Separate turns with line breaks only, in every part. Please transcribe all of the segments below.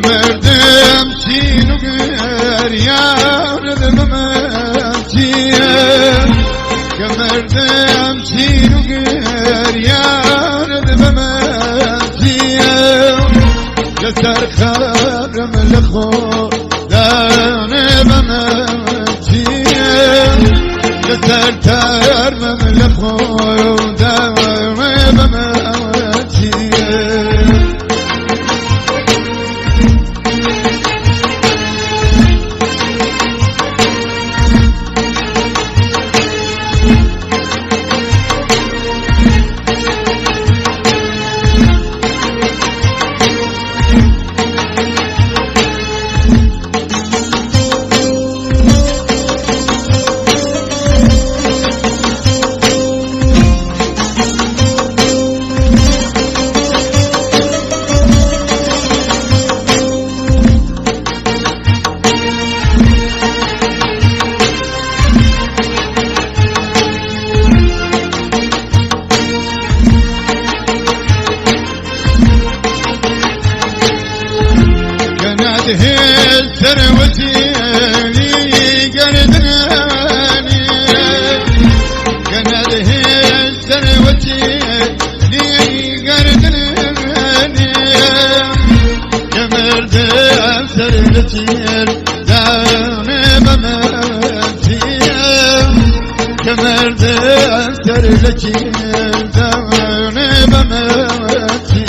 كمردم چینو گر یار دمم چیه كمردم چینو گر یار دمم چیه لسر خرم لخو دانه بمم چیه لسر ترمم لخو دانه بمم چیه هل ثروتي لي قردناني كانت هل ثروتي لي قردناني كمرد ثروتي دانا بماتي كمرد ثروتي دانا بماتي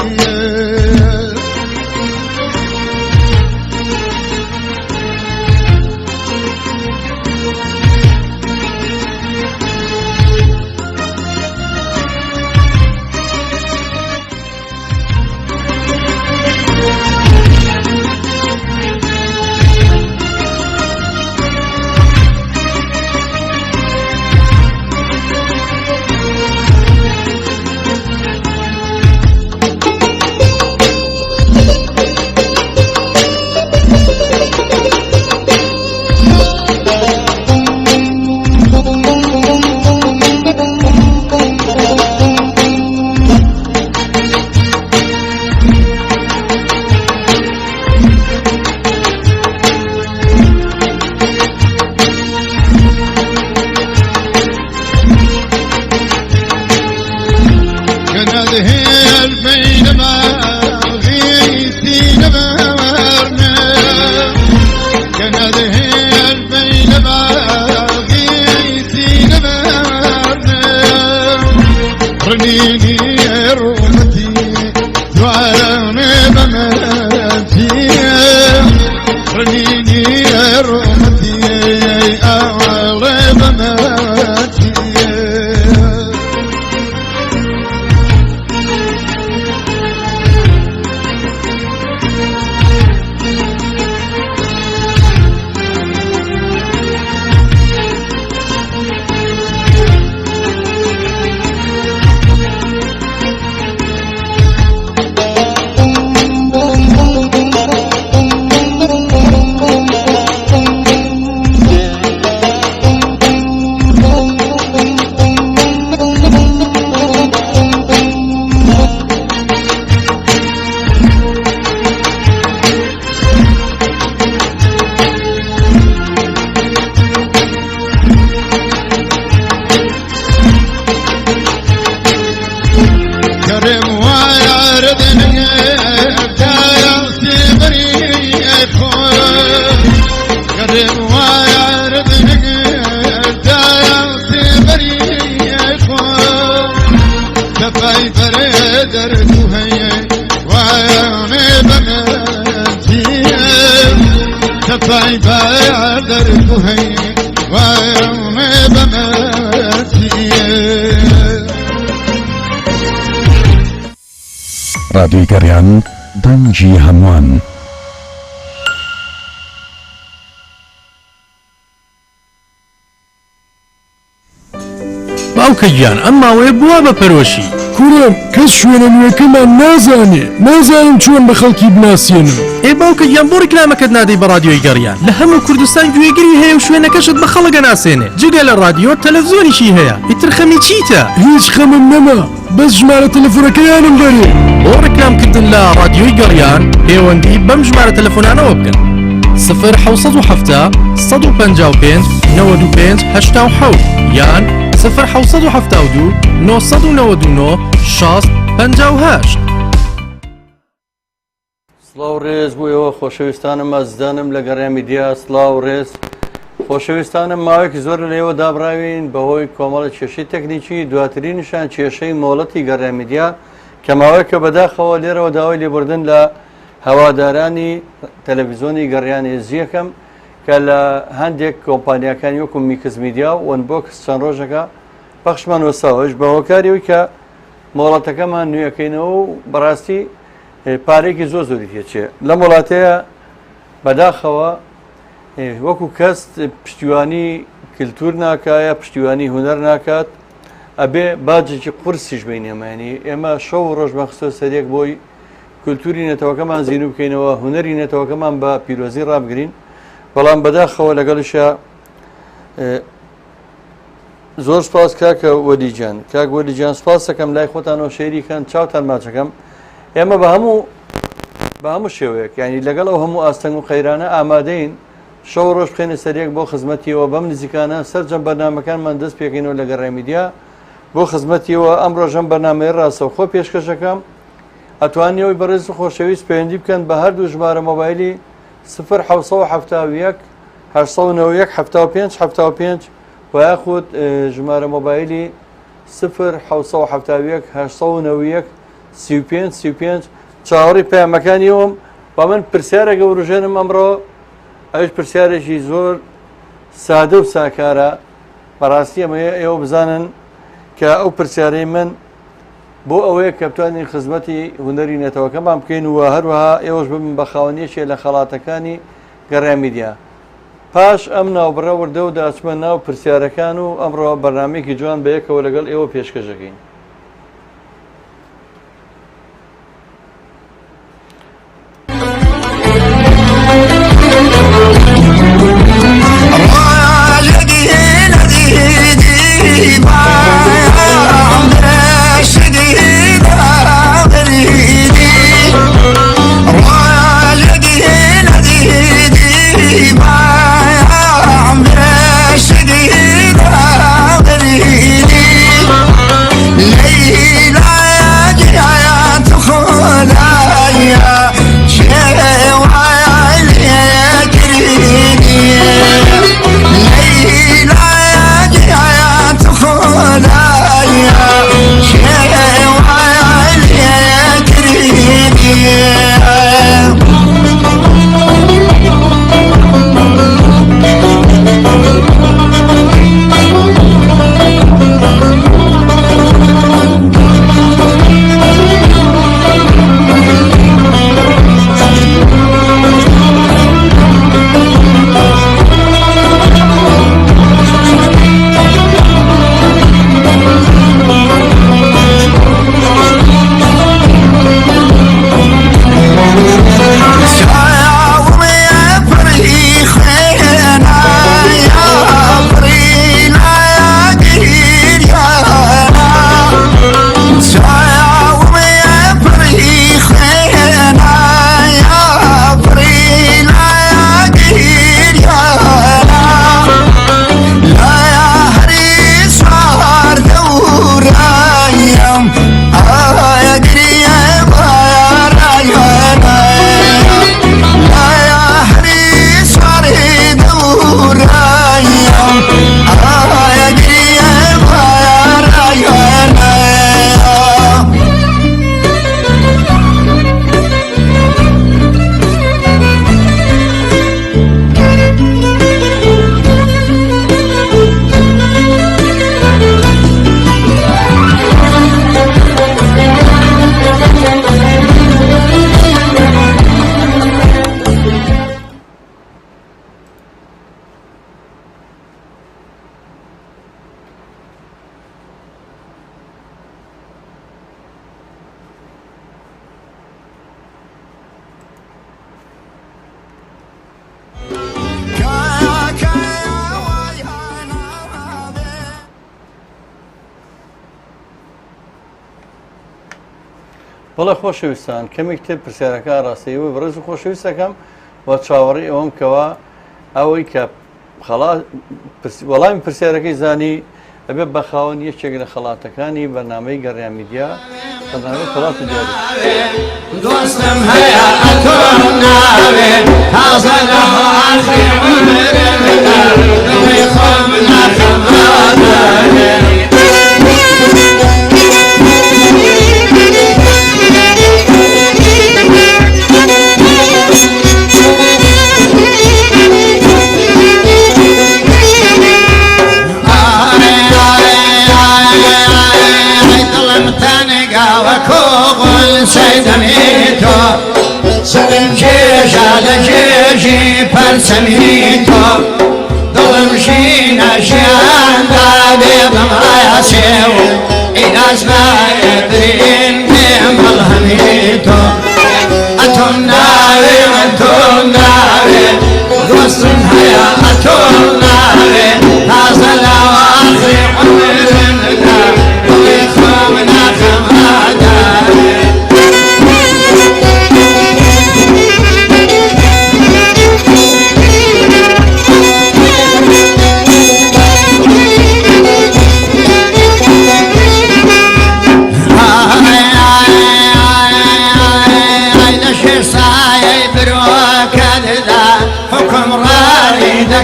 رادیوی گەڕیان دەنگی هەمووان.
باوکە گیان ئەم ماوەیە بووە بە پەرۆشی
کوڕم کەس شوێنە نوێەکەمان نازانم چۆن بە خەڵکی بناسیێنم.
ئێ باوکە گیان بۆ ڕیکلامەکەت نادەی بە رادیۆی گەڕیان لە هەموو کوردستان گوێگری هەیە و شوێنەکەشت بە خەڵکە ناسێنێ جگە لە رادیۆ تەلەڤیزۆنیشی هەیە. ئیتر خەمی چیتە؟
هیچ خەمم نەما بەس ژمارە تەلەفۆنەکەیانم بەرێ.
بۆ ڕێکلامکردن لە رادیۆی گەڕیان پەیوەندی بەم ژمارە تەلەفۆنانەوە بکەن 0 755 95 87 یان 0772 999 60 58.
سڵاو ڕێز بوویەوە خۆشەویستانم ئازدانم لە گەڕای میدیا سڵاو ڕێز خۆشەویستانم ماوەیەکی زۆر لەوە دابراوین بەهۆی کۆمەڵە کێشەی تەکنیکی دواترینیشان کێشەی مۆڵەتی گەڕای میدیا کە ماوەیەکە بەداخەوە لێرەوە داوای لێبوردن لە هەوادارانی تەلەڤیزۆنی گەڕیانی زیەکەم کە لە هەندێک کۆمپانیاکانی وەکو میکس میدیا و ئۆنبۆکس چەند ڕۆژەکە پەخشمان وەساوەش بە هۆکاریەوەی کە مۆڵەتەکەمان نوێەکەینەوە و بەڕاستی پارێکی زۆر زۆری تێچێ لە وڵاتەیە بەداخەوە وەکو کەس پشتیوانی کللتور ناکایە پشتیوانی هوەر ناکات ئەبێ باجێکی قورسیش بینێمانی ئێمە شەو ڕۆژ مەخستۆ سەرێک بۆی کللتوری نێتەوەکەمان زیینو بکەینەوە هوەری نێتەوەکەمان بە پیرۆزی ڕابگرین بەڵام بەداخەوە لەگەڵشە زۆر سپاس کاکە وەلیجان کاک وەلیجان سپاس دەکەم لای خۆتانەوە شێریکەن چاوتان ماچەکەم ئێمە بە هەموو شێوەیەک ینی لەگەڵ ئەو هەموو ئاستەنگ و قەیرانە ئامادەین شەو ڕۆژ بخێنە سەرێک بۆ خزمەتیەوە بەم نزیکانە سەرجەم بەرنامەکانمان دەست پێکەینەوە لە گەڕای میدیا بۆ خزمەتیەوە ئەم ڕۆژەم بەرنامەیە ڕاستەوخۆ پێشکەشەکەم ئەتوانیەوەی بەڕێز و خۆشەویست پەیوەندی بکەن بە هەردوو ژمارە مۆبایلی 0 771 75 و یاخود ژمارە مۆبایلی 0 771 35 چاوەڕی پەیامەکانیەوەم با من پرسیارە گەوروژێنم ئەمڕۆ ئەوش پرسیارێکی زۆر سادە و ساکارە بەڕاستی ئەمەیە ئێوە بزانن کە ئەو پرسیارەی من بۆ ئەوەیە کە بتوانین خزمەتی هوەری نێتەوەکەمان بکەین و هەروەها ئێوەش ببن بە خاوەنیەکێ لە خەڵاتەکانی گەڕای میدیا پاش ئەم ناوبڕە وردە و داچمە ناو پرسیارەکان و ئەمڕۆ بەرنامەیەکی جوان بەیەکەوە لەگەڵ ئێوە پێشکەشەکەین. بەڵێ خۆشەویستان کەمێک تر پرسیارەکە ڕاستیەوە بەڕێز و خۆشەویستەکەم بە چاوەڕێی ئەوم کەوا ئەوەی کە وەڵامی پرسیارەکەی زانی ئەبێ بە خاوەن یەکێک لە خەڵاتەکانی بەرنامەی گەڕیان میدیا بەرنامەی خەڵاتی دیاری
دۆستم هەیە ئەتۆم ناوێت تازە لە ئاخری عومرمدا دڵی خۆم ناخەمادارێت سيدميتو سلم جيجا لجيجي برسميتو ظلم شينا شيان دادي بمرايا سيو إناس ما يدرين بهم الهميتو أتون ناوي أتون ناوي دوستن هيا أتون ناوي نازل وآخر عمرنا ويخومنا خماداري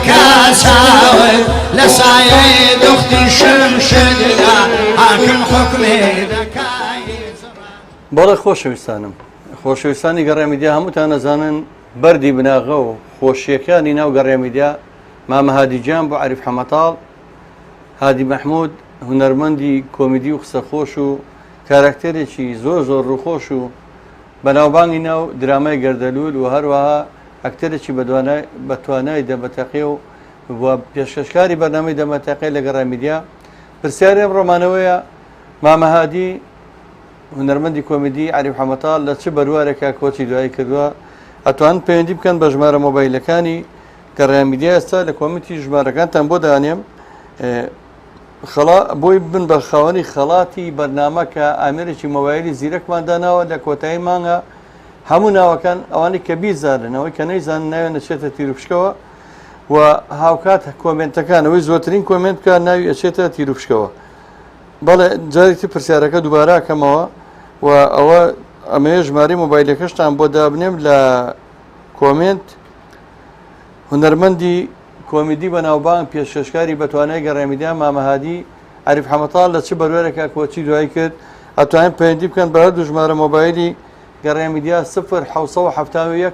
كاساوي لسايد اختي شمشدنا حاكم حكمي ذكاي
بەڵێ خۆشەویستانم خۆشەویستانی گەڕێمیدیا هەمووتان نەزانن بەردی بناغە و خۆشیەکانی ناو گەڕێمیدیا مامە هادیجان بۆ عەریف حەمەتاڵ هادی مەحموود هونەرمەندی کۆمیدی و قسەخۆش و کارکتێرێکی زۆر زۆر ڕووخۆش و بەناوبانگی ناو درامای گەردەلول و هەروەها ئەکتەرێکی بەتوانای دەمەتەقی و بۆ پێشکەشکاری بەرنامەی دەمەتەقی لە گەڕێمیدیا پرسیارێم ڕۆمانەوەیە مامە هادی هونەرمەندی کۆمیدی عەریف حەمەتاڵ لە چ بەروارێکە کۆچی دوایی کردووە ئەتوان پەیوەندی بکەن بە ژمارە مۆبایلەکانی گەڕێمیدیا ئێستا لە کۆمیتی ژمارەکانتان بۆ دانێم بۆی بن بە خاوەنی خەڵاتی بەرنامە کە ئامێرێکی مۆبایلی زیرەکمان داناوە لە کۆتایی مانگە هەموو ناوەکان ئەوانەی کە بیزانن ئەوەی کە نەیزانن ناوێن نەچێتە تیرروپشکەوە و هاوکات کۆمنتەکان ئەوەی زۆرترین کۆمنت کە ناوی ئەچێتە تیرروپشکەوە بەڵێ جارێکی پرسیارەکە دووبارە کەمەوە و ئەوە ئەمەیە ژماری مۆبایلەکەشتان بۆ دابنێم لە کۆمنت هونەرمەندی کۆمیدی بەناوبانگ پێشکەشکاری بەتوانای گەڕێمیدیا مامە هادی عەریف حەمەتاڵ لە چ بەروارێکە کۆچی دوایی کرد ئەتوانن پەیوەندی بکەن بە هەردوو ژمارە مۆبایلی گەڕێمیدیا 0 891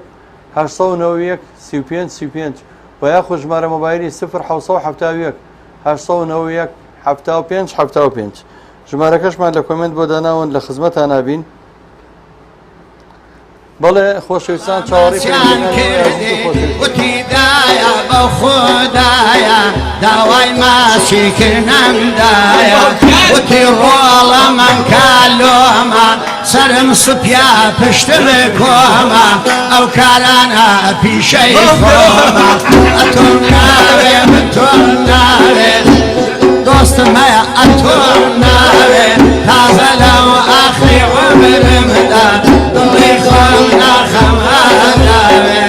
35 35 و یاخود ژمارە مۆبایلی 0 891 75 75 ژمارەکەشمان لە کۆمنت بۆ داناون لە خزمەتان نابین بەڵێ خۆشەویستان چاوەڕێی
وتیدایە بە خوددایە داوای ماسیکردنەمدایە وتی ڕۆڵە من کالۆمە سرم سوپیا پشتم کۆمە ئەو کارانە پیشەی خۆمە ئەتۆم ناوێ من تۆم ناوێ دۆستم هەیە ئەتۆم ناوێ تازە لەو ئاخری عومرمدا دڵی خۆم ناخەمادارێ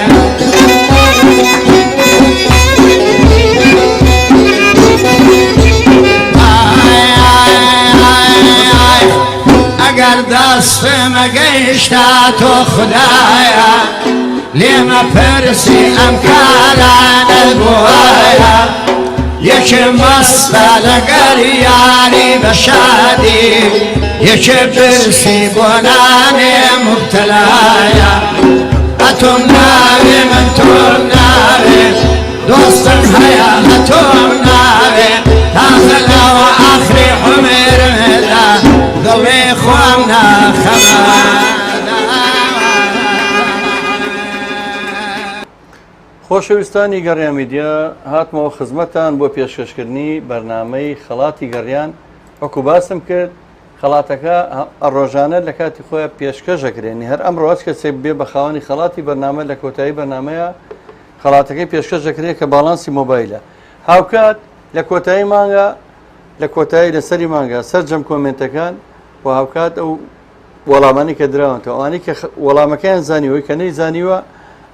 ئەگەر دەستمە گەیشتا تۆ خوددایە لێمە پرسی ئەم کارانە بۆیە یەکێ مەستە لەگەر یاری بە شادی یەکێ برسی بۆ نانێ مبتەلایە ئەتۆم ناوێ من تۆم ناوێ دۆستم هەیە ئەتۆم ناوێ تازە لەوە ئاخری عومرمدا دڵێ خۆم ناخەمە
خۆشەویستانی گەڕێمیدیا هاتمەوە خزمەتان بۆ پێشکەشکردنی بەرنامەی خەڵاتی گەڕیان وەکو باسم کرد خەڵاتەکە ڕۆژانە لە کاتی خۆیان پێشکەشەکرێنی هەر ئەمڕۆ کەسێک بێ بە خاوەنی خەڵاتی بەرنامە لە کۆتایی بەرنامەیە خەڵاتەکەی پێشکەش دەکرێت کە باڵانسی مۆبایلە هاوکات لە کۆتایی مانگە لە کۆتایی لەسەری مانگە سەرجەم کۆمنتەکان و هاوکات ئەو وەڵامانی کە دراونەوە ئەوانەی کە وەڵامەکەیان زانیوەی کە نەی زانیوە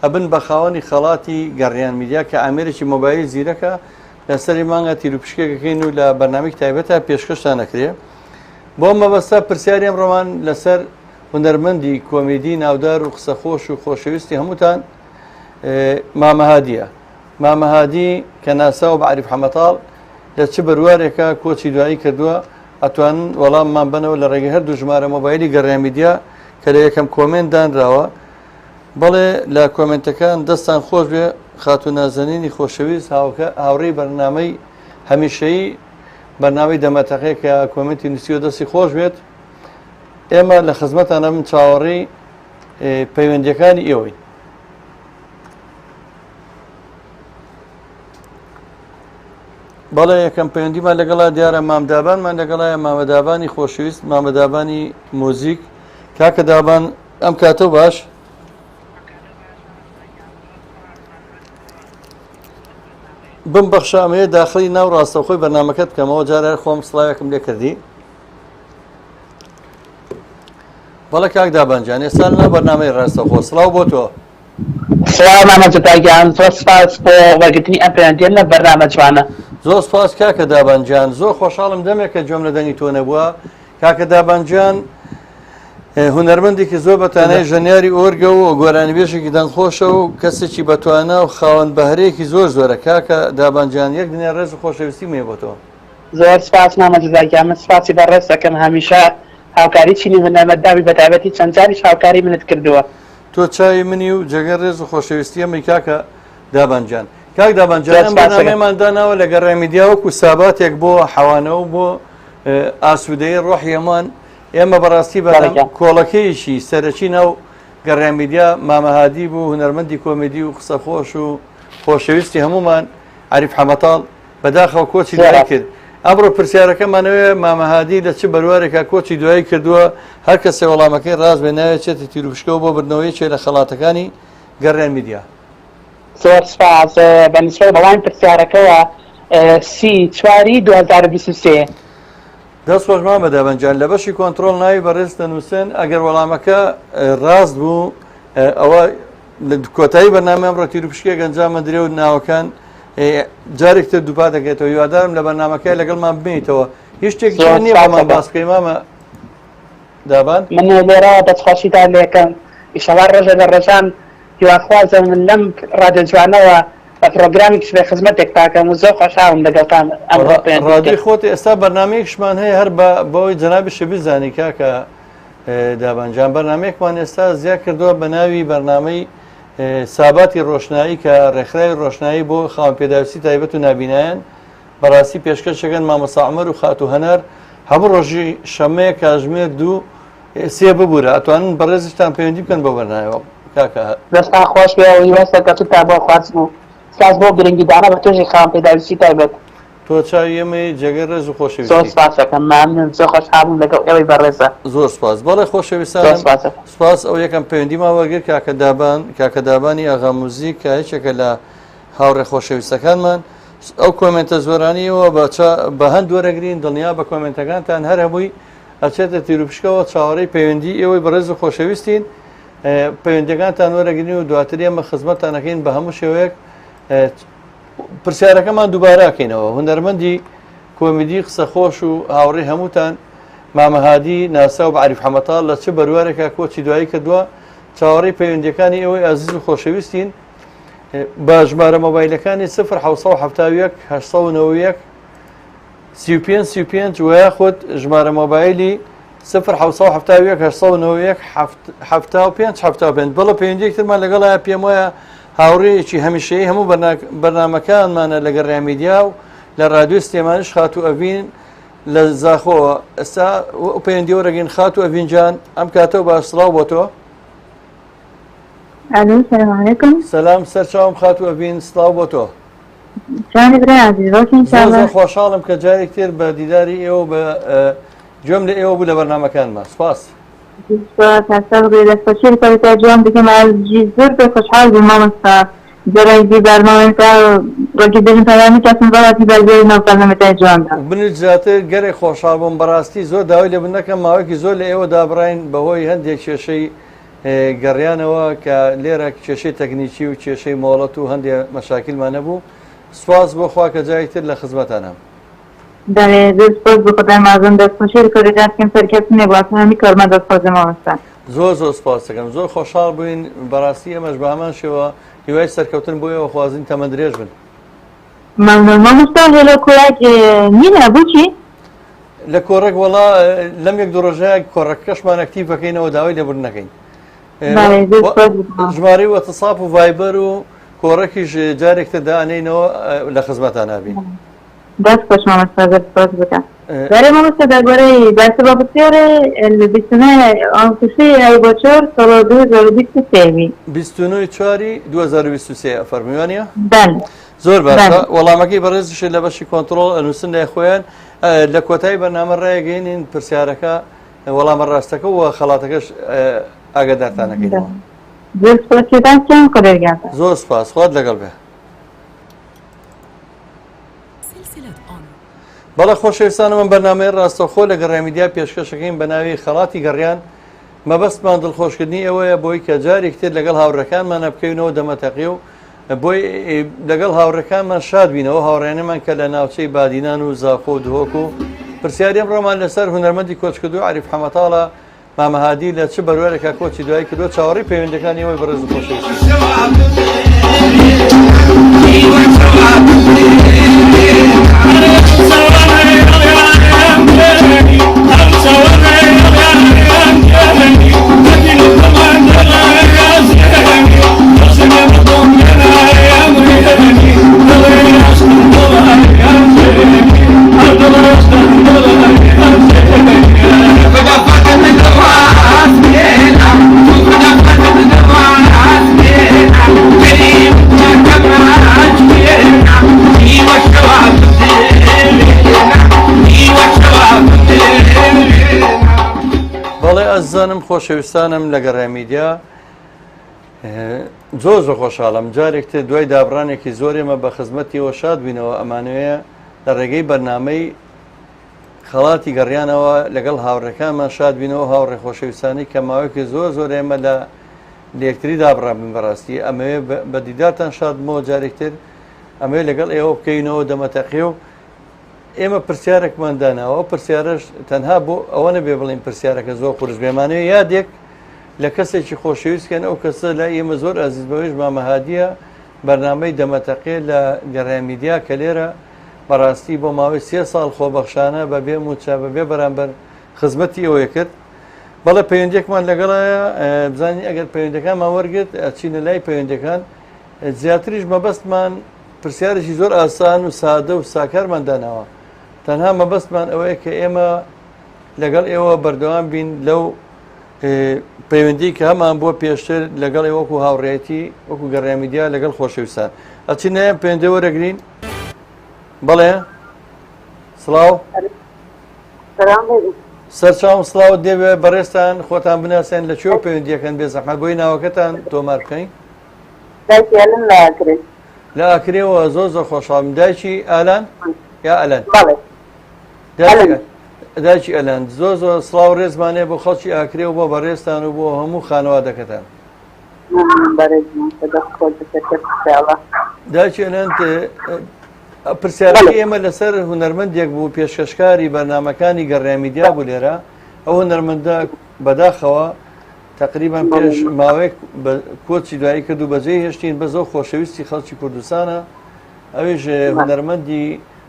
ئەبن بە خاوەنی خەڵاتی گەڕیان میدیا کە ئامێرێکی مۆبایلی زیرەکە لەسەری مانگە تیرروپشکێکەکەین و لە بەرنامێکی تایبەتە پێشکەشتان نەکرێ بۆ مەبەستا پرسیاریم ڕۆمان لەسەر هونەرمەندی کۆمیدی ناودار و قسەخۆش و خۆشەویستی هەمووتان مامەهادیە مامەهادی کە ناساوە بە عەریف حەمەتاڵ لە چ بەروارێکە کۆچی دوایی کردووە ئەتوانن وەڵاممان بنەوە لە ڕێگەی هەردوو ژمارە مۆبایلی گەڕیان میدیا کە لە یەکەم کۆمنت دانراوە بەڵێ لە کۆمنتەکان دەستان خۆش بێ خاتو نازەنینی خۆشەویست هاوڕێی بەرنامەی هەمیشەیی بەرنامەی دەمەتەقەیە کە کۆمنتی نووسیوە دەستی خۆش بێت ئێمە لە خزمەتانە من چاوەڕێی پەیوەندیەکانی ئێوەی بەڵێ یەکەم پەیوەندیمان لەگەڵا دیارە مامدابانمان لەگەڵایە مامەدابانی خۆشەویست مامەدابانی مۆزیک کاکە دابان ئەم کاتە باش بم بەخشامەیە داخلی ناو ڕاستەوخۆی بەرنامەکەت بکەمەوە جارە خۆم سڵاوێکم لێ کردی بەڵێ کاک دابانجان ئێستا لەناو بەرنامەی ڕاستەوخۆ سڵاو بۆ تۆ
سڵاو مامەجەتاگیان زۆر سپاس بۆ وەرگرتنی ئەم پەیوەندیە لە بەرنامە جوانە
زۆر سپاس کاکە دابانجان زۆر خۆشحاڵم دەمێک کە جۆم لە دەنگی تۆ نەبووە کاکە دابانجان هونەرمەندێکی زۆر بەتانای ژەنیاری ئۆرگە و گۆرانیبێژێکی دەنگخۆشە و کەسێکی بەتوانە و خاوەن بەهرەیەکی زۆر زۆرە کاکە دابانجان یەک دنیا ڕێز و خۆشەویستی مێ بۆ تۆ
زۆر سپاس مامەجەتاگیان من سپاسی بەڕێز دەکەم هەمیشە هاوکاری چینی هونەرمەنداوی بەتابەتی چەند جاریش هاوکاری منت کردووە
تۆ چاوی منی و جەگەر ڕێز و خۆشەویستی ئەمەی کاکە دابانجان کاک دابانجان ئەم بەرنامەیەمان داناوە لە گەڕای میدیا وەکو ساباتێک بۆ حەوانەوە بۆ ئاسوودەیی ڕۆحی هەمووان ئێمە بەڕاستی کۆڵەکەیشی سەرەکی ناو گەڕای میدیا مامەهادی بوو هونەرمەندی کۆمیدی و قسەخۆش و خۆشەویستی هەمومان عەریف حەمەتاڵ بەداخەوە کۆچی دوای کرد ئەمڕۆ پرسیارەکەمانەوەی مامەهادی لە چ بەروارێکە کۆچی دوایی کردووە هەر کەسێ وەڵامەکەی ڕاست بێ ناوێت چێتە تیرروپشکەوە بۆ بردنەوەی چێ لە خەڵاتەکانی گەڕیان میدیا
زۆر سپاس بەنسبەت بەڵام پرسیارەکەەوە 34/2023
دەست خۆشمان بەدابەنجان لە بەشی کۆنتترۆل ناوی بەڕێز دەنووسن ئەگەر وەڵامەکە ڕاست بوو ئەوە کۆتایی بەرنامە ئەمڕۆ تیرروپشکێک ئەنجامە درێ و ناوەکان جارێکتر دووپا دەکەێتەوە یوادارم لە بەرنامەکەی لەگەڵمان بمێتەوە هیچ شتێکی نییە بەمان باس بکەین مامە دابان
من لێرەوە دەستخۆشیدا لێکەم ئیشەڵا ڕۆژە لە ڕێژان هیواخوازە من لەم ڕادیۆ جوانەوە بە پرۆگرامێکش بە خزمەتێک تاکەم و زۆر خۆشحاڵم لەگەڵتان
ڕادیۆی خۆت ئێستا بەرنامەیەکشمان هەیە هەر بەوەی جەنابیش بزانی کاکە دابانجان بەرنامەیەکمان ئێستا زیاد کردووە بە ناوی بەرنامەی ساباتی ڕۆشنایی کە ڕێکخراوی ڕۆشنایی بۆ خاوەن پێداویستی تایبەت و نابینایان بەڕاستی پێشکەشەکەن مامۆستا عومەر و خاتو هەنەر هەموو ڕۆژی شەمەیە کاتژمێر 2 3 ببوورە ئەتوانن بەڕێزشتان پەیوەندی بکەن بۆ بەرنامەوە کاکە
دەستا خۆش بێ و هیوەستە تو تا بۆ خواست بوو سپاس بۆ گرنگیدانە بە توێژی خاوەن پێداویستی تایبەت
تۆ چاوی ئێمەی جێگەی ڕێز و
زۆر
خۆشەویستی
سپاسەکەم مامنم زۆر خۆشحاڵم لەگەڵ ئێوەی بەڕێزە
زۆر سپاس بەڵێ خۆشەویستانم سپاس ئەو یەکەم پەیوەندیمان وەرگر کاکە دابانی ئاغا موزیک کە هیچێکە لە هاوڕێ خۆشەویستەکانمان ئەو کۆمنتە زۆرانیەوە بە هەند وەرەگرین دڵنیا بە کۆمنتەکانتان هەر هەمووی ئەچێتە تیرروپشکەوە چاوەڕێی پەیوەندی ئێوەی بەڕێز و خۆشەویستین پەیوەندیەکانتان وەرەگرین و دواتر ئێمە خزمەتتانەکەین بە هەموو شێوەیەک پرسیارەکەمان دووبارەکەینەوە هونەرمەندی کۆمیدی قسەخۆش و هاوڕێی هەمووتان مامەهادی ناسا و بە عەریف حەمەتاڵ لە چ بەروارێکە کۆچی دوایی کردووە چاوەڕێی پەیوەندیەکانی ئێوەی ئازیز و خۆشەویستین بە ژمارە مۆبایلەکانی 0771 891 35 و یاخود ژمارە مۆبایلی 0771 891 75 بەڵە پەیوەندیەکترمان لەگەڵایە پێم وایە هاوڕێیەکی هەمیشەیی هەموو بەرنامەکانمانە لە گەڕای میدیا و لە ڕادیۆ سلێمانیش خاتو ئەڤین لە زاخۆوە ئێستا پەیوەندی وەرەگرین خاتو ئەڤینجان ئەم کاتەوە باش سڵاو بۆ تۆ
الو سلام علیکم
سلام سەرچاوم خاتو ئەڤین سڵاو بۆ تۆ
جانی برای عزیز
زۆر خۆشحاڵم کە جارێکتر بە دیداری ئێوە بە گوێم لە ئێوە بوو لە بەرنامەکانمان سپاس
دەستخۆشی تا جوان بکەم زۆر بێ خۆشحاڵ بوو مامۆستا جرای دیبارمەوەتا ڕۆکی بێژن پەیامی کەسم بەڵاتی بەلگەی ناوپەرلەمەتای جواندا
بنت زیاتر گەرێک خۆشحاڵ بووم بەڕاستی زۆر داوای لێ بنەکەم ماوەیەکی زۆر لە ئێوە دابڕین بەهۆی هەندێک کێشەی گەڕیانەوە کە لێرە کێشەی تەکنیکی و کێشەی مۆڵەت و هەندێک مەشاکیلمان نەبوو. سوپاس بۆ خوا کە جایتر لە خزمەتانە.
دەست بۆ خدای مازن دەستخۆشی کۆریداتکەم سەرکەوتنێ بڵاتنامی کارمە دەستخۆزمەوەستا.
زۆر سپاس دەکەم، زۆر خۆشحاڵ بووین بەڕاستی ئەمەش بە هەمان شێوە هیوای سەرکەوتن بۆ ئێوە خوازین تەمەند درێژ بن.
مامۆستا لە کۆراک نینە بچی؟
لە کۆڕێک وڵا لەم یەک دۆڕۆژەیە کۆڕەکەشمان ئەکتیڤ بکەینەوە داوای لێبوون نەکەین. ژمارەی وەتساپ و ڤایبەر و کۆڕێکیش جارێکتر دانێنەوە لە خزمەتان نابین.
دەست خۆش مامۆستا دەست بکە. برای مامۆستا دەربارەی دەرسە بابەتیارە لە 29 بۆ 4 ساڵ 2023
29/4/2023 فەرمیوانە؟
بەڵێ.
زۆر باشە، وەڵامەکەی بەڕێزش لە بەشی کۆنتڕۆڵ ئەنووسن لای خۆیان لە کۆتایی بەرنامە ڕێگەینین پرسیارەکە وەڵامە ڕاستەکە و خەڵاتەکەش ئاگادارتانەکەینەوە. زۆر سپاس، خوات لەگەڵ بێ. بەڵێ خۆشەویستانم من بەرنامەی ڕاستەوخۆ لە گەڕامیدیا پێشکەشەکەین بە ناوی خەڵاتی گەڕیان. مەبەستمان دڵخۆشکردنی ئەوەیە بۆی کە جارێکتر لەگەڵ هاوڕەکانمانە بکەینەوە دەمەتەقی و بۆی لەگەڵ هاوڕەکانمان شاد بینەوە هاوڕێنەمان کە لە ناوچەی بادینان و زاخۆ و دهۆک و پرسیاریم ڕۆمان لەسەر هونەرمەندی کۆچکردو عریف حەمەتاڵە مامەهادی لە چ بەروارێکا کۆچی دوای کردووە چاوەڕی پەیوەندەکانی ئەوەی بەڕێز و خۆشەویستی. ئەزانم خۆشەویستانم لە گەڕامیدیا زۆر خۆشحاڵم جارێکتر دوای دابڕانێکی زۆرێمە بە خزمەتیەوە شاد بووینەوە ئەمانوەیە لە ڕێگەی بەرنامەی خەڵاتی گەڕیانەوە لەگەڵ هاوڕەکانمان شاد بینەوە هاوڕێ خۆشەویستانی کە ماوەیەکی زۆر ئێمە لە یەکتری دابڕابن بەڕاستی ئەمەوێ بە دیدارتان شادمەوە جارێکتر ئەمەوێ لەگەڵ ئێوە بکەینەوە دەمەتەقی و ئێمە پرسیارێکماندانەوە پرسیارش تەنها بۆ ئەوە نەبێ بڵین پرسیارەکە زۆر قورس بێمانەوە یادێک لە کەسێکی خۆشەویستکەن ئەو کەسە لای ئێمە زۆر ئازیز بەوەیش مامەهادیە بەرنامەی دەمەتەقێ لە گەڕامیدیا کە لێرە بەڕاستی بۆ ماوەی 3 ساڵ خۆبەخشانە بەبێ موچە بەبێ بەرامبەر خزمەتی ئەوەیە کرد. بەڵێ پەیوەندێکمان لەگەڵایە بزانین ئەگەر پەیوەندەکانمان وەرگرت ئەچینە لای پەیوەندەکان زیاتریش مەبەستمان پرسیارێکی زۆر ئاسان و سادە و ساکارمان داناوە. تەنها مەبەستمان ئەوەیە کە ئێمە لەگەڵ ئێوە بەردەوام بین لەو پەیوەندی کە هەمان بۆ پێشتر لەگەڵ وەکو هاوڕێتی وەکو گەڕامیدیا لەگەڵ خۆشەویستان ئەچینە پەیوەندی وەرەگرین. بەڵێ سڵاو سەرچاوم سڵاو دێوێ بەڕێستان خۆتان بناسێن لە چۆ پەیوەندیەکەن بێ زەحمەت بۆی ناوەکەتان تۆمار بکەین. لە ئاکرێەوە زۆر خۆشحاڵم. دایکی ئالان یا ئەلەن؟ دایکی ئەلەن زۆر سڵاو ڕێزمانێ بۆ خەڵکی ئاکرێ و بۆ بەڕێستان و بۆ هەموو خانەوادەکەتان. دایکی ئەلەن پرسیارەکە ئێمە لەسەر هونەرمەندێک بوو پێشکەشکاری بەرنامەکانی گەڕامیدیا بوو لێرە ئەو هونەرمەندە بەداخەوە تقریبان پێش ماوەیەک کۆچی دوایی کرد و بەجێ هێشتین بە زۆر خۆشەویستی خەڵکی کوردستانە ئەویش هونەرمەندی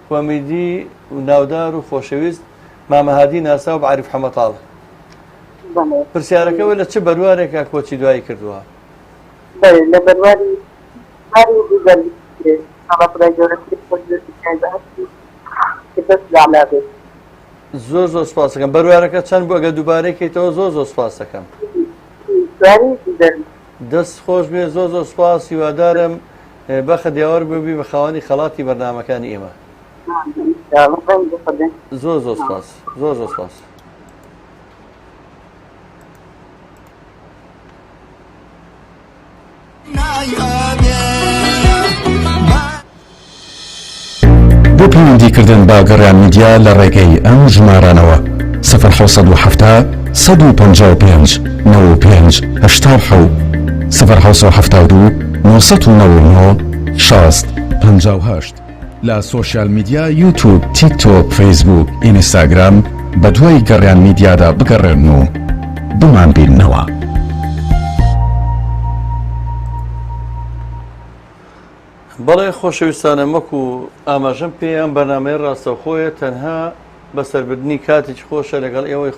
کۆمیدی و ناودار و خۆشەویست مامەهادی ناسا و عەریف حەمەتاڵ. پرسیارەکەەوە لە چ بەروارێکا کۆچی دوایی کردووە؟
لە بەرواری
زۆر سپاس دەکەم. بەروارەکە چەند بوو ئەگە دووبارەیەکەیتەوە زۆر سپاس دەکەم. دەست خۆش بێ زۆر سپاس هیوادارم بەخە دیاوار ببی بە خاوەنی خەڵاتی بەرنامەکانی ئێمە. زۆر سپاس زۆر سپاس.
نایابێ
بۆ پەیوەندیکردن با گەڕیان میدیا لە ڕێگەی ئەم ژمارانەوە 1970 155 95 87 1972 999 60 58 لە سۆشیال میدیا یوتیوب، تیکتۆک، فەیسبوک، ئینستاگرام بە دوای گەڕیان میدیادا بگەڕێن و بمان بیننەوە.
بەڵێ خۆشەویستانە وەکو ئاماژەم پێیان بەنامەی ڕاستەوخۆیە تەنها بەسەربردننی کاتێکی خۆشە لەگەڵ ئێوەی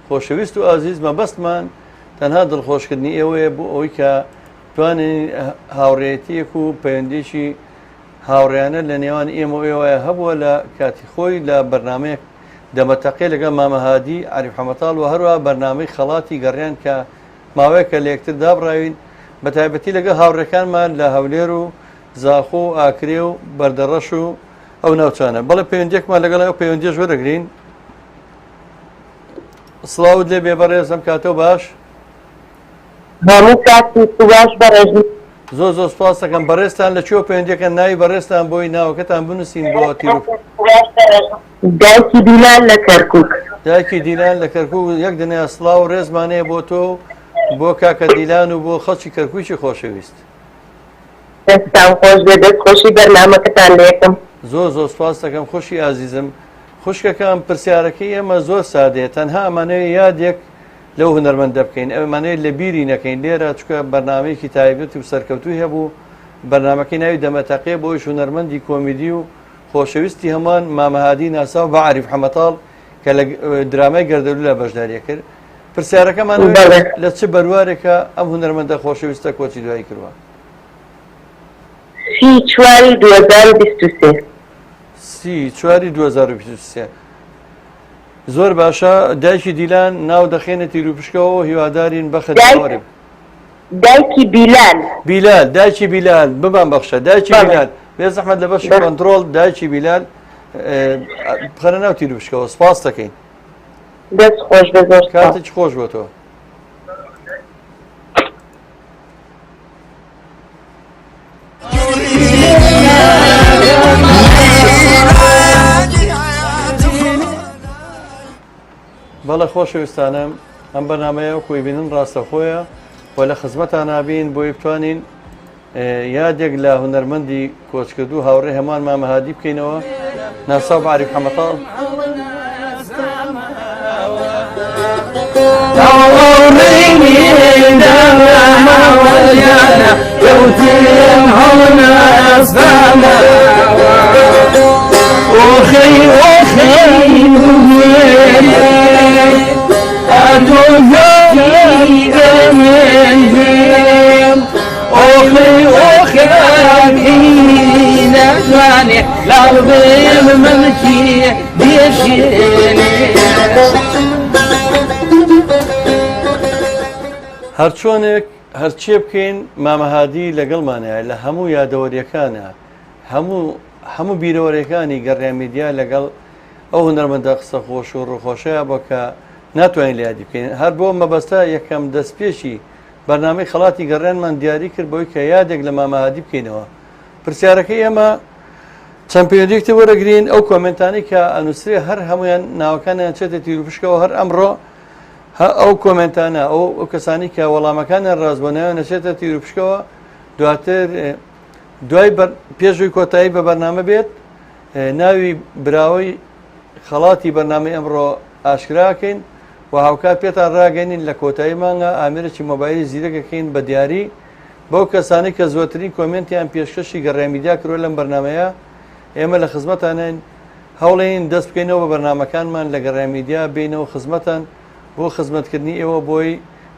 خۆشەویست و ئازیز مەبەستمان تەنها دڵخۆشکردنی ئێوەیە بۆ ئەوەی کە توانین هاوڕێتیەک و پەیوەندیی هاوڕێیانە لە نێوان ئێمە ئێوەیە هەبووە لە کاتی خۆی لە بەرنمەیەک دەمەتەقی لەگەڵ مامەهادی عەریف حەمەتاڵ و هەروە بەرنامەی خەڵاتی گەڕیان کە ماوەیەکە لە یەکتر دابڕاوین بە تایبەتی لەگەڵ هاوڕێکانمان لە هەولێر و زاخۆ و ئاکرێ و بەردەڕەش و ئەو ناوچانە. بەڵێ پەیوەندێکمان لەگەڵ ئەو پەیوەندیش وەرەگرین. سڵاوت لێ بێ بەڕێز ئەم کاتەوە باش
هەموو کاتی باش بەڕێژی
زۆر زۆر سپاس دەکەم. بەڕێستان لە چۆ پەیوەندەکە ناوی بەڕێستان بۆی ناوەکەتان بنووسین بۆ تیرۆ.
دایکی دیلان لە کەرکووک.
دایکی دیلان لە کەرکووک یەک دنیا سڵاو و ڕێزمانەیە بۆ تۆ بۆ کاکە دیلان و بۆ خەڵکی کەرکووکی خۆشەویست.
دەستان خۆش بێ، دەست خۆشی بەرنامەکەتان لێ یەکەم.
زۆر زۆر سپاس دەکەم خۆشی ئازیزم. خوشکەکەم پرسیارەکەی ئێمە زۆر سادەیە، تەنها ئەمانەوێت یادێک لەو هونەرمەندە بکەین، ئەمانەوێت لە بیری نەکەین. لێرە چکە بەرنامەیەکی تایبەتی و سەرکەوتوی هەبوو، بەرنامەکەی ناوی دەمەتەقێ بۆی هونەرمەندی کۆمیدی و خۆشەویستی هەمان مامەهادی ناسا و بە عەریف حەمەتاڵ کە لە درامای گەردەلوولە بەشداریە کرد. پرسیارەکەمان لە چ بەروارێکە ئەم هونەرمەندە خۆشەویستە کۆچی دوایی کردووە؟ 2023 زۆر باشە. دایکی دیلان ناو دەخێنە تیرروپشکەوە هیوادارین بەخەداوەرێ.
دایکی بیلال
بیلال، دایکی بیلال ببان بەخشە، دایکی بیلال بێ زەحمەت لە بەشی کۆنتڕۆڵ دایکی بیلال بخەنە ناو تیرروپشکەوە. سپاس دەکەین.
دەست خۆش بێ، زۆر
کاتێکی خۆش بۆ تۆ. بەڵێ خۆشەویستانم ئەم بەرنامەیە وەکوی بینن ڕاستەخۆیە و لە خزمەتان نابین بۆی بتوانین یادێک لە هونەرمەندی کۆچکردو هاوڕێ هەمان مامەهادی بکەینەوە ناسا بە عەریف حەمەتاڵ. هەرچۆنێک هەرچیە بکەین مامەهادی لەگەڵمانەیە لە هەموو یادەوەریەکانە، هەموو بیرەوەریەکانی گەڕیان میدیا لەگەڵ ئەو هونەرمەندە قسە خۆش و ڕووخۆشەیە بۆ کە ناتوانین لە یادی بکەین. هەر بۆ مەبەستە یەکەم دەستپێشی بەرنامەی خەڵاتی گەڕیانمان دیاری کرد بۆی کە یادێک لە مامەهادی بکەینەوە. پرسیارەکەی ئێمە چەند پەیوەندیەکتە وەرەگرین ئەو کۆمنتانی کە ئەنووسێ هەر هەمویان ناوەکانیان چێتە تیرروپشکەوە. هەر ئەمڕۆ ئەو کۆمنتانە ئەو کەسانی کە وەڵامەکانیان ڕازبوونەوە نەچێتە تیرروپشکەوە دواتر دوای پێشووی کۆتایی بە بەرنامە بێت ناوی براوەی خەڵاتی بەرنامەی ئەمڕۆ ئاشکراکەین و هاوکات پێتان ڕاگەینین لە کۆتایی مانگە ئامێرێکی مۆبایلی زیرەکەکەین بە دیاری بەو کەسانی کە زۆرترین کۆمنتیان پێشکەشی گەڕێمیدیا کردووە لەم بەرنمەیە. ئێمە لە خزمەتانین هەوڵین دەست بکەینەوە بە بەرنمەکانمان لە گەڕێمیدیا بینەوە خزمەتان بۆ خزمەتکردنی ئێوە بۆی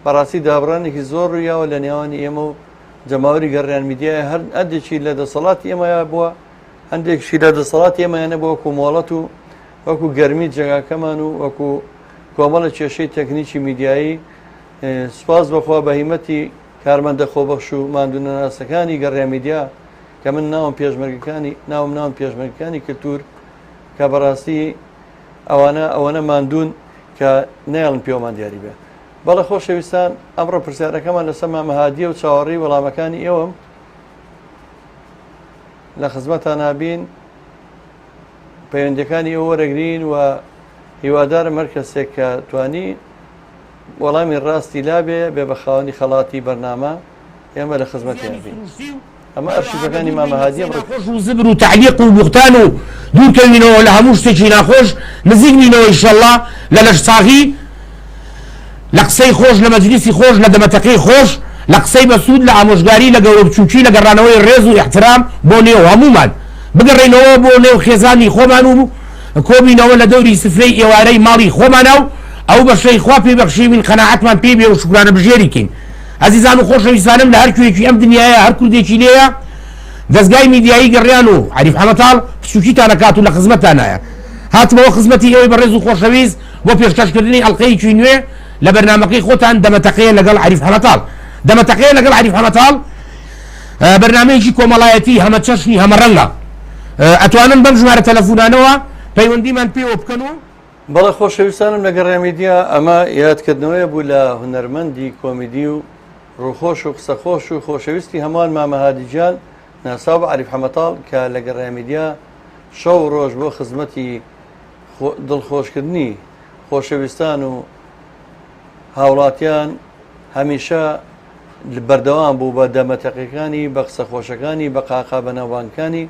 بەڕاستی دابڕانێکی زۆر ڕوویاوە لە نێوانی ئێمە و جەماوەری گەڕیان میدیای هەر هەندێکی لە دەسەڵاتی ئێمەیە بووە، هەندێکشی لە دەسەڵاتی ئێمەیانە بۆ وەکو مۆڵەت و وەکو گەرمی جێگاکەمان و وەکو کۆمەڵە کێشەی تەکنیکی میدیایی. سوپاس بەخوا بە هیمەتی کارمەندە خۆبەخش و ماندوونەناسەکانی گەڕیان میدیا کە من ناوم پێشمەرگەکانی کلتور کە بەڕاستی ئەوانە ماندوون کە نێڵن پێوەمان دیاری بێ. بەڵە خۆشەویستان ئەمڕۆ پرسیارەکەمان لەسەر مامەهادیە و چاوەڕێی وەڵامەکانی ئێوەم لە خزمەتان نابین پەیوەندەکانی ئەوە وەرەگرین و هیوادارم هەر کەسێک کە توانی وەڵامی ڕاستی لابێ بێ بە خاوەنی خەڵاتی بەرنامە ئێمە لە خزمەتیان بین. ئەمە ئەرشیفەکانی مامە هادیە
خۆش و زبر و تعلیق و بوختان و دوورکەوینەوە لە هەموو شتێکی ناخۆش نزیک بینەوە ئینشەڵڵا لە لەشساغی لە قسەی خۆش لە مەجلیسی خۆش لە دەمەتەقەی خۆش لە قسەی بەسوود لە ئامۆژگاری لە گەورە بچووکی لە گەڕانەوەی ڕێز و احترام بۆ نێو هەمومان بگەڕێنەوە بۆ نێو خێزانی خۆمان و کۆبینەوە لە دەوری سفرەی ئێوارەی ماڵی خۆمانە و ئەو بەشەی خوا پێبەخشیوین قەناعەتمان پێ بێ و شوکرانە بژێریکەین. عزیزان و خۆشەویستانم لە هەر کوێکی ئەم دنیاە هەر کوردێکی لێیە دەستگای میدیایی گەڕیان و عەریف حەمەتاڵ پچووکیتان ئەکات و لە خزمەتتانایە هاتمەوە خزمەتی ئێوەی بەڕێز و خۆشەویست بۆ پێشکەشکردنی ئەڵقەیەکی نوێ لە بەرنامەکەی خۆتان دەمەتەقەیە لەگەڵ عەریف حەمەتاڵ. دەمەتەقەیە لەگەڵ عەریف حەمەتاڵ بەرنامەیەکی کۆمەڵایەتی هەمە چەشنی هەمە ڕەنگە ئەتوانن بەم ژمارە تەلەفۆنانەوە پەیوەندیمان پێوە بکەن و
بەڵێ خۆشەویستانم لە گەڕامیدیا ئەمە یادکردنەوەی بوو لە هونەرمەندی کۆمیدی و ڕووخۆش و قسەخۆش و خۆشەویستی هەمان مامە هادیجان ناساو بە عەریف حەمەتاڵ کە لە گەڕامیدیا شەو ڕۆژ بۆ خزمەتی دڵخۆشکردنی خۆشەویستان و هاوڵاتیان هەمیشە بەردەوام بوو بە دەمەتەقیەکانی بە قسەخۆشەکانی بە قاقا بەناوبانگەکانی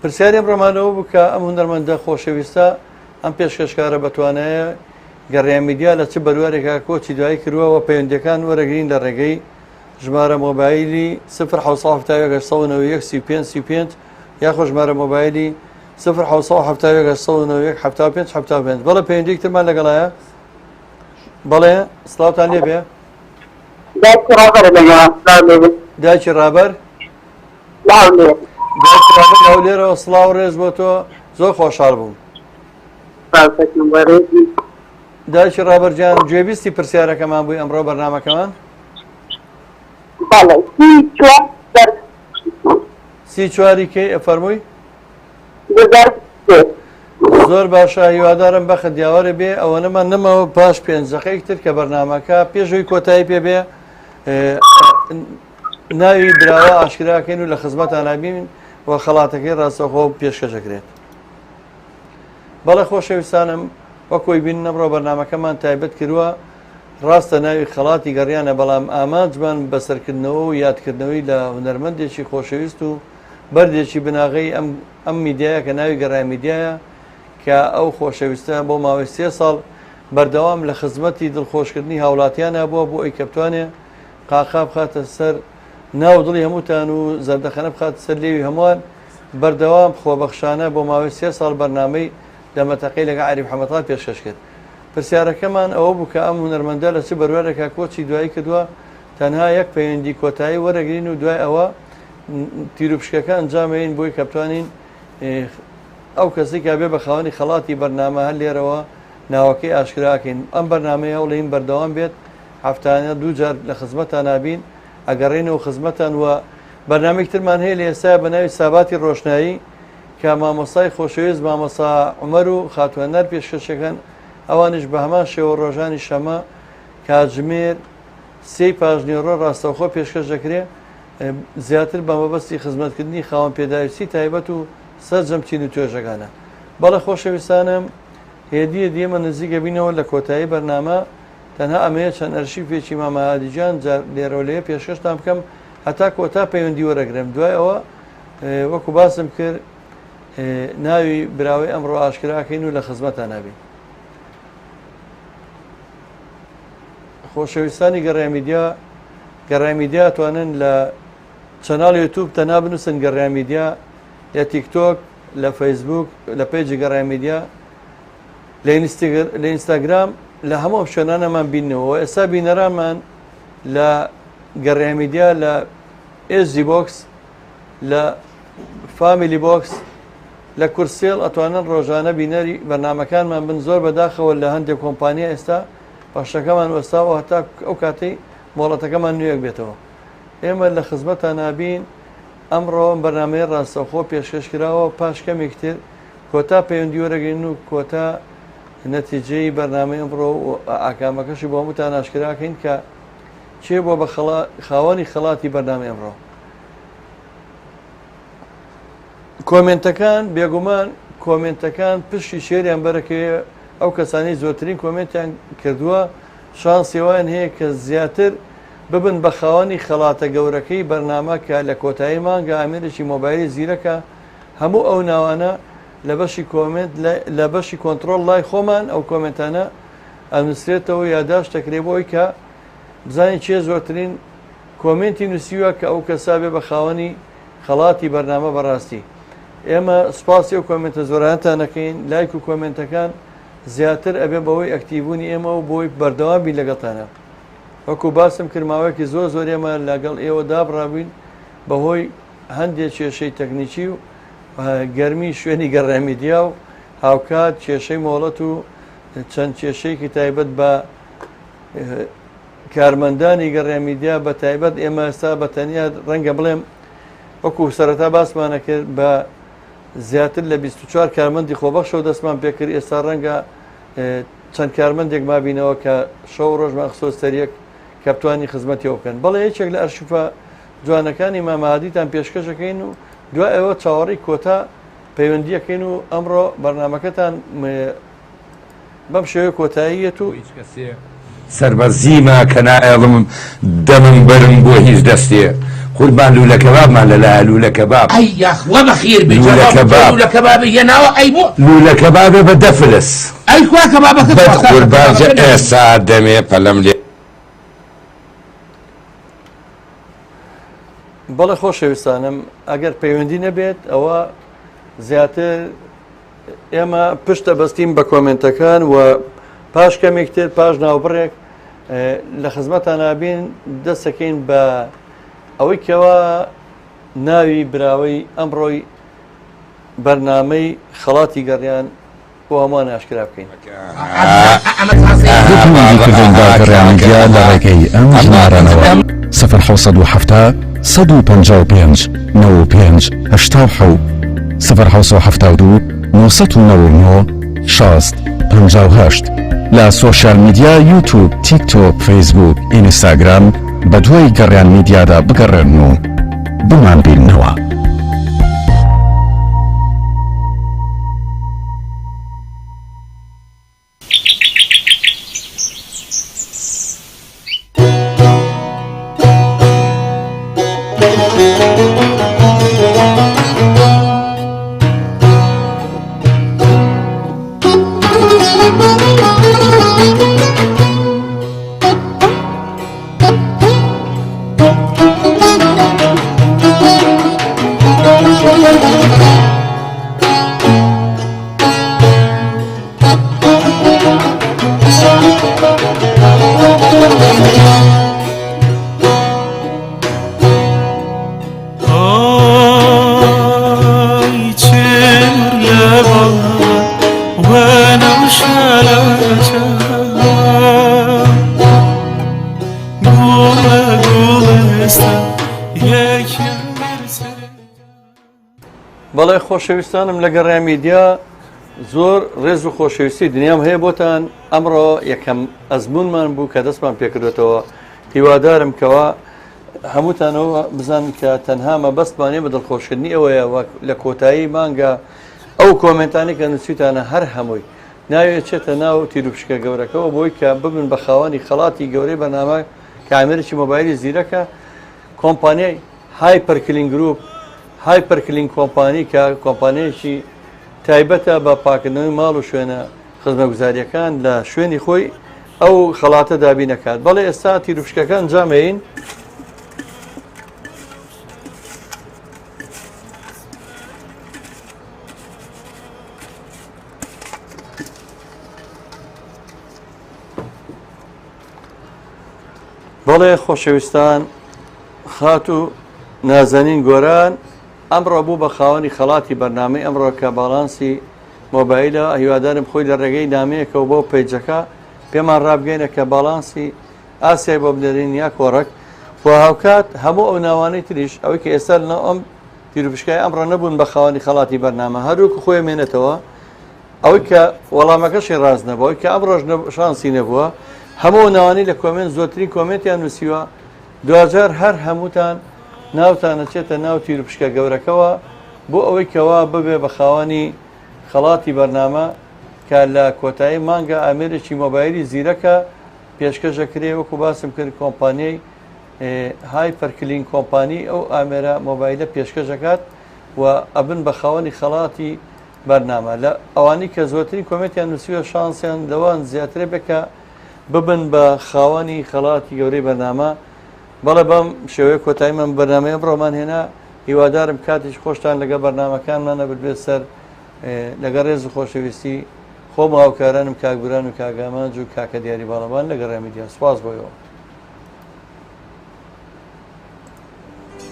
پرسیاریم ڕۆمانەوە بوو کە ئەم هونەرمەندە خۆشەویستە ئەم پێشکەشکارە بەتوانایە گەڕامیدیا لە چ بەروارێکا کۆچی دوایی کردووەوە پەیوەندیەکان وەرەگرین لە ڕێگەی ژمارە مۆبایلی 0 یاخۆ ژمارە مۆبایلی 0 بەڵێ پەیوەندیەکترمان لەگەڵایە. بەڵێ سڵاوتان لێ بێ داچی ڕابەر لێرەوە سڵاو ڕێز بۆ تۆ زۆر خۆشحاڵ بووم. داچی ڕابەرجان گوێبیستی پرسیارەکەمان بووی ئەمڕۆ بەرنامەکەمان سی چواری کەی ئەفەرمووی زۆر باشە هیوادارم بەخت دیاوارە بێ ئەوەنەمان نەمەوە پاش پێنجەقەیەک تر کە بەرنامەکە پێشەوەی کۆتایی پێ بێ ناوی براوە ئاشکراکەین و لە خزمەتان نابین و خەڵاتەکەی ڕاستەوخۆ پێشکەشەکرێت. بەڵێ خۆشەویستانم وەکۆی بین نەمڕۆ بەرنامەکەمان تایبەت کردووە ڕاستە ناوی خەڵاتی گەڕیانە بەڵام ئامانجمان بەسەرکردنەوە و یادکردنەوەی لە هونەرمەندێکی خۆشەویست و بەردێکی بناغی ئەم میدیایە کە ناوی گەڕامیدیایە کە ئەو خۆشەویستە بۆ ماوەی 3 ساڵ بەردەوام لە خزمەتی دڵخۆشکردنی هاوڵاتیانە بووە بۆ ئەی کە بتوانێ قاقا بخاتە سەر ناو دڵی هەمووتان و زەردەخەنە بخاتە سەر لێوی هەمووان بەردەوام خۆبەخشانە بۆ ماوەی 3 ساڵ بەرنامەی دەمەتەقەی لەگەڵ عەریف حەمەتاڵ پێشکەش کرد. پرسیارەکەمان ئەوە بوو کە ئەم هونەرمەندە لە چ بەروارێکا کۆچی دوایی کردووە تەنها یەک پەیوەندی کۆتایی وەرەگرین و دوای ئەوە تیرروپشکەکە ئەنجامەین بۆی کە بتوانین ئەو کەسی کە بێ بە خاوەنی خەڵاتی بەرنامە هەر لێرەوە ناوەکەی ئاشکراکەین. ئەم بەرنامەیە هەوڵین بەردەوام بێت هەفتانە 2 جار لە خزمەتان نابین ئەگەڕێنەوە خزمەتان و بەرنامێکترمان هەیە لە ئێستا بە ناوی ساباتی ڕۆشنایی کە مامۆستای خۆشەویست مامۆستا عومەر و خاتوەنەر پێشکەشەکەن ئەوانش بە هەمان شێوە ڕۆژانی شەمە کاتژمێر 3 پاژنێڕۆ ڕاستەوخۆ پێشکەش دەکرێت زیاتر بە مەبەستی خزمەتکردنی خاوەن پێداویستی تایبەت و سەرجەمچین و توێژەکانە. بەڵێ خۆشەویستانم هێدیە دیێمە نزیکە بینەوە لە کۆتایی بەرنامە تەنها ئەمەیە چەند ئەرشیفێکی مامە هادیجان لێرەوەلەیە پێشکەشتان بکەم هەتا کۆتا پەیوەندی وەرەگرم دوای ئەوە وەکو باسم کرد ناوی براوەی ئەمڕۆ ئاشکراکەین و لە خزمەتان نابین. خۆشەویستانی گەڕامیدیا توانن لە چەناڵ یوتیوب تەنها بنووسن گەڕامیدیا لە تیکتۆک لە فەیسبوک لە پێیجی گەڕامیدیا لە ئینستاگرام لە هەموو شوێنانەمان بینەوە. ئێستا بینەرانمان لە گەڕامیدیا لە ئێزی بۆکس لە فامیلی بۆکس لە کورسێڵ ئەتوانن ڕۆژانە بینەری بەرنامەکانمان بن زۆر بەداخەوە لە هەندێک کۆمپانیا ئێستا باشەکەمان وەستاوە هەتا ئەو کاتەی مۆڵەتەکەمان نوێک بێتەوە. ئێمە لە خزمەتان نابین ئەمڕۆ بەرنامەیە ڕاستەوخۆ پێشکەشکراوە پاش کەمێکتر کۆتا پەیوەندی وەرەگرین و کۆتا نەتیجەی بەرنامەی ئەمڕۆ و ئاکامەکەشی بۆ هەمووتان ئاشکراکەین کە چێ بۆ بە خاوەنی خەڵاتی بەرنامەی ئەمڕۆ. کۆمنتەکان بێگومان کۆمنتەکان پشتی شێریان بەرەکەوێ ئەو کەسانی زۆرترین کۆمنتیان کردووە شانسیوان هەیە کە زیاتر ببن بە خاوەنی خەڵاتە گەورەکەی بەرنامە کە لە کۆتایی مانگە ئامێرێکی مۆبایلی زیرەکە هەموو ئەو ناوانە لە بەشی کۆمنت لە بەشی کۆنتترۆل لای خۆمان ئەو کۆمنتانە ئەنووسرێتەوە یاداشت دەکرێت بۆی کە بزانین چێ زۆرترین کۆمنتی نووسیوە کە ئەو کەسا بێ بە خاوەنی خەڵاتی بەرنامە بەڕاستی. ئێمە سپاسی و کۆمنتە زۆرانتانەکەین لایک و کۆمنتەکان زیاتر ئەبێ بەوەی ئەکتیبوونی ئێمە و بۆی بەردەوامی لەگەڵتانە. وەکو باسم کردماوەیەکی زۆر ئێمە لەگەڵ ئێوە دابڕابووین بەهۆی هەندێک کێشەی تەکنیکی و گەرمی شوێنی گەڕێمیدیا و هاوکات کێشەی مۆڵەت و چەند کێشەیەکی تایبەت بە کارمەندانی گەڕێمیدیا بە تایبەت ئێمە ئێستا بە تەنیا ڕەنگە بڵێم وەکو سەرەتا باسمانە کرد بە زیاتر لە 24 کارمەندی خۆبەخشەوە دەستمان پێکرد ئێستا ڕەنگە چەند کارمەندێک مابینەوە کە شەو ڕۆژمان خسۆستەریەک کە بتوانی خزمەتیەوە بکەن. بەڵێ یەکێک لە ئەرشیفە جوانەکانی مامەهادیتان پێشکەشەکەین و دوای ئەوە چاوەڕی کۆتا پەیوەندیەکەین و ئەمڕۆ بەرنامەکەتان بەم شێوەیە کۆتاییەت و
سەربەرزیمە کە نائڵم دەمم بەرم بۆ هیچ دەستێ قوربان لوولە کەبابمان لەلایە لوولە کەباب
ئەی یاخوا بەخیر بێ لوولە کەباب هێناوە ئەی بۆ
لوولە کەبابێ بە دەفلس
ئەی خوا کەبابەکە
قوربانجە ئێستا دەمێ پەلەم لێ.
بەڵێ خۆشەویستانم ئەگەر پەیوەندی نەبێت ئەوە زیاتر ئێمە پشتە بەستیم بە کۆمنتەکان و پاش کەمێک تر پاش ناوبڕێک لە خزمەتان نابین دەستەکەین بە ئەوەی کەەوە ناوی براوەی ئەمڕۆی بەرنامەی خەڵاتی گەڕیان بۆ هەمان ئاشکرا بکەین.
دەتوانیکردن بە گەڕیانمیدیا لە ڕێگەی ئەم ژمارانەوە 1970 155 95 87 1972 999 60 58 لە سۆشیال میدیا یوتیوب تیکتۆک فەیسبوک ئینستاگرام بە دوای گەڕیان میدیادا بگەڕێن و بمان بینەوە.
بەڵێ خۆشەویستانم لە گەڕای میدیا زۆر ڕێز و خۆشەویستی دنیام هەیە بۆتان. ئەمڕۆ یەکەم ئەزمونمان بوو کە دەستمان پێکردێتەوە. هیوادارم کەوا هەمووتانەوە بزانن کە تەنها مەبەستمانێ بە دڵخۆشکردنی ئەوەیە لە کۆتایی مانگە ئەو کۆمنتانی کە نووسیتانە هەر هەمووی ناوێت چێتە ناو تیرروپشکە گەورەکەەوە بۆی کە ببن بە خاوەنی خەڵاتی گەورەی بەنامە کامێرێکی مۆبایلی زیرەکە کۆمپانیای هایپەرکلینگ گروپ هایپەرکلینگ کۆمپانی کە کۆمپانیایکی تایبەتە بە پاکردنەوەی ماڵ و شوێنە خزمەتگوزاریەکان لە شوێنی خۆی ئەو خەڵاتە دابین نەکات. بەڵێ ئێستا تیرروپشکەکان جامەین بەڵێ خۆشەویستان خات و نازەنین گۆران ئەمڕۆ بوو بە خاوەنی خەڵاتی بەرنامەی ئەمڕۆ کە باڵانسی مۆبایلە هیوادارم خۆی لە ڕێگەی نامەیەکەوە بۆ پیجەکە پێمان ڕابگەینە کە باڵانسی ئاسیای بۆ بدەرین یا کۆڕک بۆ هاوکات هەموو ئەو ناوانەی تریش ئەوەی کە ئێستا لە ئەم تیرروپشکای ئەمڕۆ نەبوون بە خاوەنی خەڵاتی بەرنامە هەروکو خۆی مێنێتەوە ئەوەی کە وەڵامەکەشی ڕاست نەبووە کە ئەمڕۆژ شانسی نەبووە هەموو ناوانی لە کۆمنت زۆرترین کۆمنتیان نووسیوە دوجار هەر هەمووتان ناوتان نەچێتە ناو تیرروپشکە گەورەکەەوە بۆ ئەوەی کەوا ببێ بە خاوەنی خەڵاتی بەرنامە کە لە کۆتایی مانگە ئامێرێکی مۆبایلی زیرەکە پێشکەشەکرێ وەکو باسم کرد کۆمپانیای هایپەرکلین کۆمپانی ئەو ئامێرە مۆبایلە پێشکەشەکات و ئەبن بە خاوەنی خەڵاتی بەرنامە لە ئەوانی کە زۆرترین کۆمێتیان نووسیوە شانسیان لەوان زیاترە بکە ببن بە خاوەنی خەڵاتی گەورەی بەرنامە. بەڵێ بەم شێوەیە کۆتایی من بەرنامەیە بڕۆمان هێنا هیوادارم کاتیش خۆشتان لەگە بەرنامەکانمانە ببێت سەر لەگە ڕێز و خۆشەویستی خۆم هاوکارانم کاکبران و کاگامانج و کاکە دیاری باڵەبان لەگە ڕێمیدیا سواز بۆیەوە.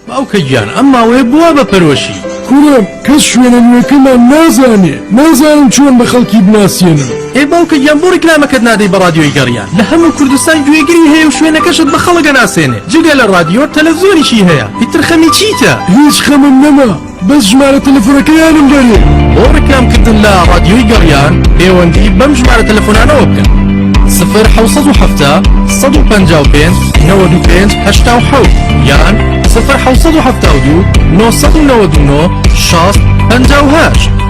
باوکە گیان ئەم ماوەیە بووە بە پەرۆشی
کوڕم کەس شوێنە نوێەکەمان نازانم چۆن بە خەڵکی بناسیێنم.
ئێ باوکە گیان بۆ ڕیکلامەکەت نادەی بە رادیۆی گەڕیان لە هەموو کوردستان گوێگری هەیە و شوێنەکەشت بە خەڵکە ناسێنێ جگە لە رادیۆ تەلەڤیزۆنیشی هەیە ئیتر خەمی چیتە؟
هیچ خەمم نەما بەس ژمارە تەلەفۆنەکەیانم دەرێ.
بۆ ڕیکلامکردن لە رادیۆی گەڕیان پەیوەندی بەم ژمارە تەلەفۆنانەوە بکەن 0770 155 95 87 یان 0772 999 60 58.